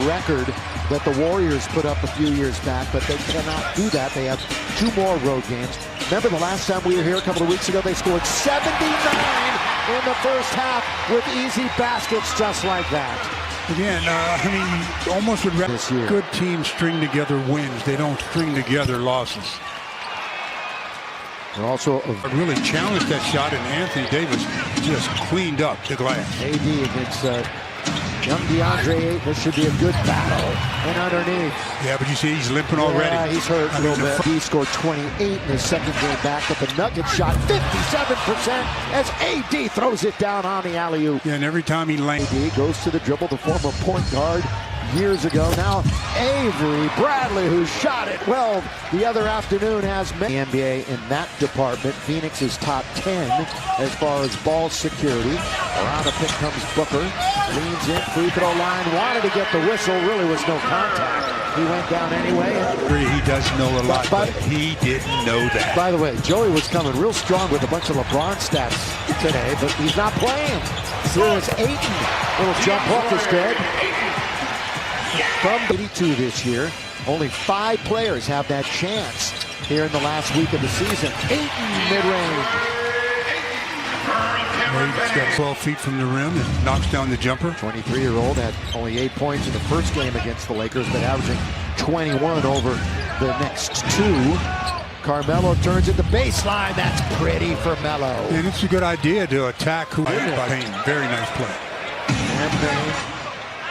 record that the Warriors put up a few years back, but they cannot do that. They have 2 more road games. Remember the last time we were here a couple of weeks ago, they scored 79 in the first half with easy baskets just like that. Again, I mean, you almost would rather good teams string together wins. They don't string together losses. They're also really challenged that shot, and Anthony Davis just cleaned up the glass. AD against young DeAndre Ayton. This should be a good battle. And underneath. Yeah, but you see he's limping already. Yeah, he's hurt a little bit. He scored 28 in his second game back, but the Nuggets shot 57% as AD throws it down on the alley-oop. Yeah, and every time he lands. AD goes to the dribble, the former point guard years ago. Now Avery Bradley, who shot it well the other afternoon, has the NBA in that department. Phoenix is top 10 as far as ball security. Around the pick comes Booker, leans in, free throw line, wanted to get the whistle, really was no contact. He went down anyway. He does know a lot, but he didn't know that. By the way, Joey was coming real strong with a bunch of LeBron stats today, but he's not playing. Here is Ayton. Little jump hook is good. From 82 this year, only 5 players have that chance here in the last week of the season. Ayton mid-range. He's got 12 feet from the rim and knocks down the jumper. 23-year-old had only 8 points in the first game against the Lakers, but averaging 21 over the next 2. Carmelo turns at the baseline. That's pretty for Melo. And it's a good idea to attack who is by Payne. Very nice play. And Payne.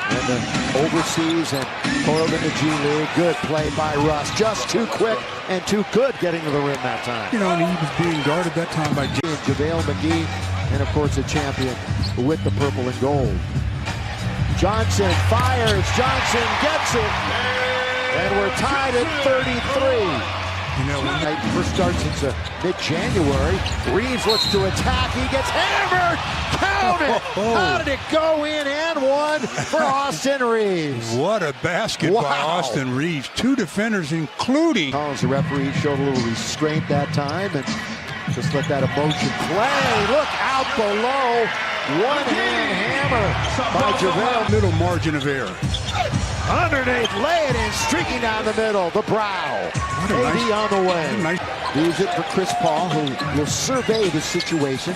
And the overseas and toiled in the G League. Good play by Russ. Just too quick and too good getting to the rim that time. You know, and he was being guarded that time by JaVale McGee, and of course the champion with the purple and gold. Johnson fires. Johnson gets it. And we're tied at 33. You know, first start since mid-January. Reeves looks to attack. He gets hammered. Count it. How did it go in? And one for Austin Reeves. What a basket by Austin Reeves. 2 defenders, including Collins, the referee, showed a little restraint that time and just let that emotion play. Look out below. One-hand hammer by JaVale. Little margin of error. Underneath, lay it in, streaking down the middle, the brow. AD on the way. Leaves it for Chris Paul, who will survey the situation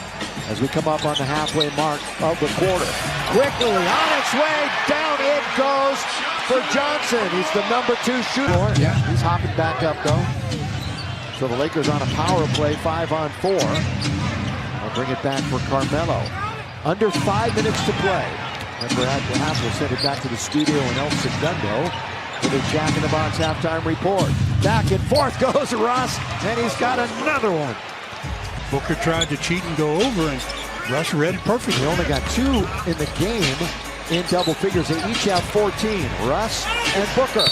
as we come up on the halfway mark of the quarter. Quickly, on its way, down it goes for Johnson. He's the number 2 shooter. Yeah. He's hopping back up, though. So the Lakers on a power play, 5-on-4. I'll bring it back for Carmelo. Under 5 minutes to play. And perhaps we'll send it back to the studio in El Segundo for the Jack in the Box halftime report. Back and forth goes Russ, and he's got another one. Booker tried to cheat and go over, and Russ read it perfectly. He only got 2 in the game in double figures. They each have 14. Russ and Booker.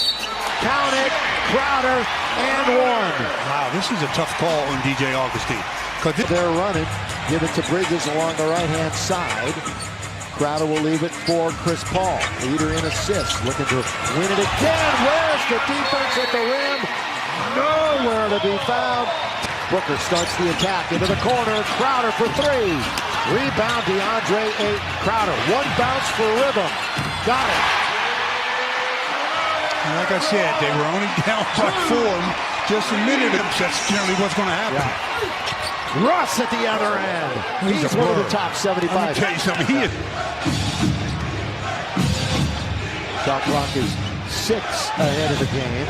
Count it, Crowder, and 1. Wow, this is a tough call on DJ Augustine. They're running. Give it to Bridges along the right-hand side. Crowder will leave it for Chris Paul, leader in assists, looking to win it again. Where's the defense at the rim? Nowhere to be found. Booker starts the attack into the corner. Crowder for 3. Rebound DeAndre Ayton. Crowder, 1 bounce for rhythm. Got it. And like I said, they were only down by 4 just a minute. That's generally what's going to happen. Yeah. Russ at the other end. He's one of the top 75. Let me tell you something. He is. Shot clock is 6 ahead of the game.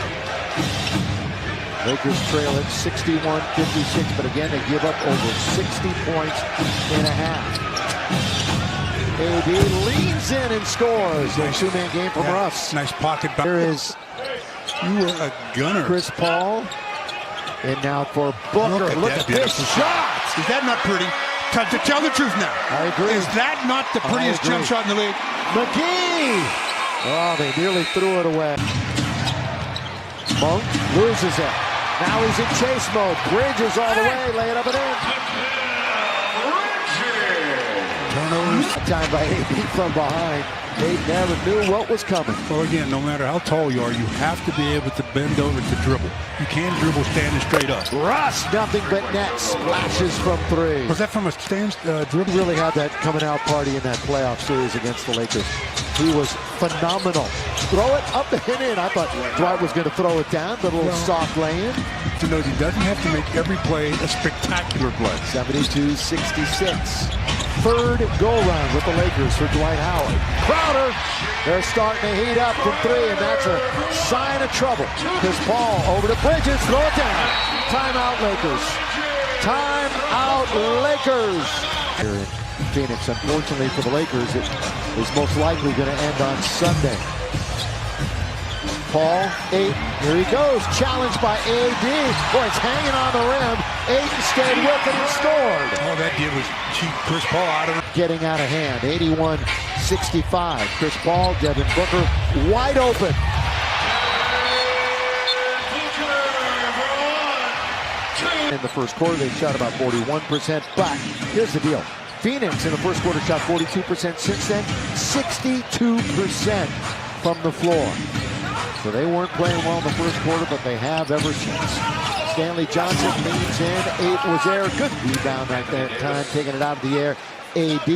Lakers trail at 61-56, but again, they give up over 60 points in a half. AD leans in and scores. A 2-man game from Russ. Nice pocket. There is you were a gunner. Chris Paul. And now for Booker. Look at this shot. Is that not pretty? To tell the truth now. I agree. Is that not the prettiest jump shot in the league? McGee. Oh, they nearly threw it away. Monk loses it. Now he's in chase mode. Bridges all the way. Lay it up and in. Turnovers Time by AD from behind. They never knew what was coming. Well, again, no matter how tall you are, you have to be able to bend over to dribble. You can't dribble standing straight up. Russ, nothing but net. Splashes from three. Was that from a dribble? Really had that coming out party in that playoff series against the Lakers. He was phenomenal. Throw it up and in. I thought Dwight was going to throw it down, but a little soft lay-in. To know he doesn't have to make every play a spectacular play. 72-66. Third go-round with the Lakers for Dwight Howard. Crowder, they're starting to heat up from three, and that's a sign of trouble. Chris Paul over to Bridges, throw it down. Timeout Lakers. Timeout Lakers. Here in Phoenix, unfortunately for the Lakers, it is most likely going to end on Sunday. Paul, 8, here he goes, challenged by AD. Boy, it's hanging on the rim. 8 stayed with it and scored. All that did was cheat Chris Paul out of it. Getting out of hand, 81-65. Chris Paul, Devin Booker, wide open. In the first quarter, they shot about 41%, but here's the deal. Phoenix in the first quarter shot 42%. Since then, 62% from the floor. So they weren't playing well in the first quarter, but they have ever since. Stanley Johnson leans in. 8 was there. Good rebound right there at time, taking it out of the air. AD.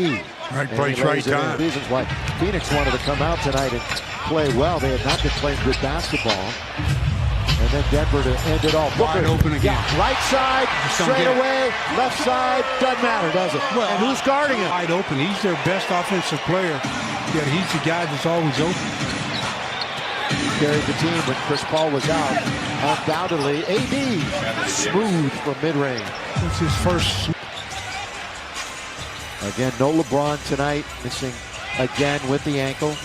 Right place, right time. Reasons why Phoenix wanted to come out tonight and play well. They had not been playing good basketball. And then Denver to end it all. Booker, wide open again. Yeah, right side, straight away, left side, doesn't matter, does it? Well, and who's guarding him? Wide open. He's their best offensive player. Yet he's the guy that's always open. Carried the team when Chris Paul was out. Undoubtedly, AD smooth from mid-range. That's his first. Again, no LeBron tonight, missing again with the ankle.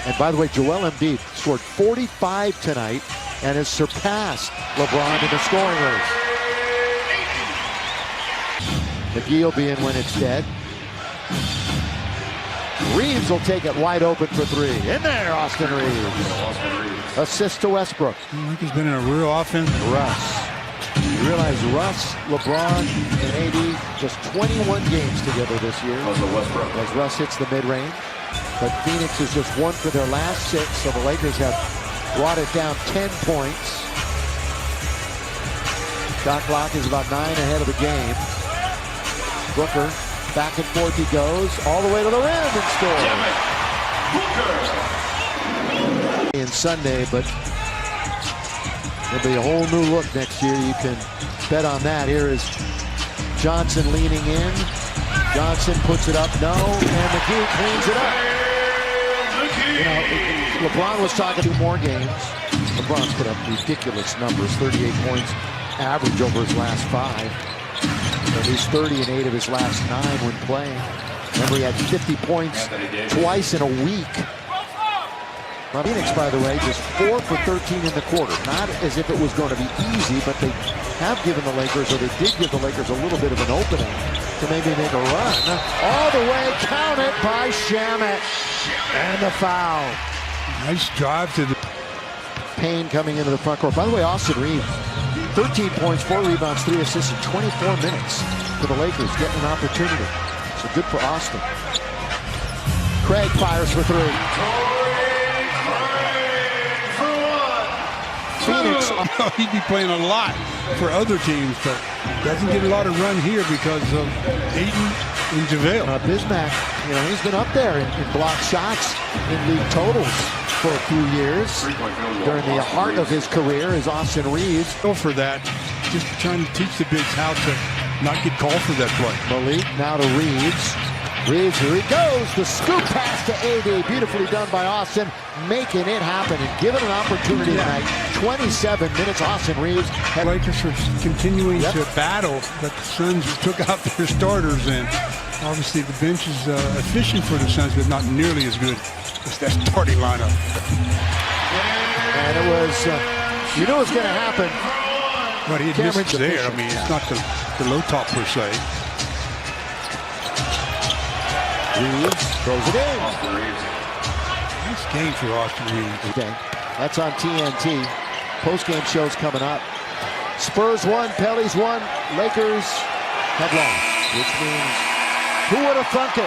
And by the way, Joel Embiid scored 45 tonight and has surpassed LeBron in the scoring race. McGee will be in when it's dead. Reeves will take it wide open for three. In there, Austin Reeves. Assist to Westbrook. I think he's been in a real offense. Russ. You realize Russ, LeBron, and AD just 21 games together this year as Russ hits the mid-range. But Phoenix is just 1 for their last 6, so the Lakers have brought it down 10 points. Shot clock is about 9 ahead of the game. Booker, back and forth he goes, all the way to the rim and scores. In Sunday, but it'll be a whole new look next year. You can bet on that. Here is Johnson leaning in. Johnson puts it up, no, and McGee cleans it up. You know, LeBron was talking 2 more games. LeBron's put up ridiculous numbers, 38 points average over his last 5. At least 30 in 8 of his last 9 when playing. Remember, he had 50 points twice in a week. Phoenix, by the way, just 4 for 13 in the quarter. Not as if it was going to be easy, but they have given the Lakers, or they did give the Lakers a little bit of an opening to maybe make a run. All the way, count it by Shamet. And the foul. Nice drive to the... Payne coming into the front court. By the way, Austin Reeves, 13 points, 4 rebounds, 3 assists in 24 minutes for the Lakers, getting an opportunity. So good for Austin. Craig fires for 3. Phoenix. He'd be playing a lot for other teams, but doesn't get a lot of run here because of Ayton and JaVale. Bismack, you know, he's been up there in block shots in league totals for a few years. During the heart of his career is Austin Reeves. Go for that, just trying to teach the bigs how to not get called for that play. Malik now to Reeves. Reeves, here he goes. The scoop pass to AD. Beautifully done by Austin, making it happen and giving an opportunity tonight. 27 minutes, Austin Reeves. Lakers are continuing to battle that the Suns took out their starters, and obviously the bench is efficient for the Suns, but not nearly as good as that starting lineup. And it was, you knew it was going to happen. But he had missed there. I mean, it's not the low top per se. Reeves throws it in. Nice game for Austin Reeves. Okay. That's on TNT. Post-game shows coming up. Spurs won, Pellies won, Lakers have lost, which means who would have thunk it?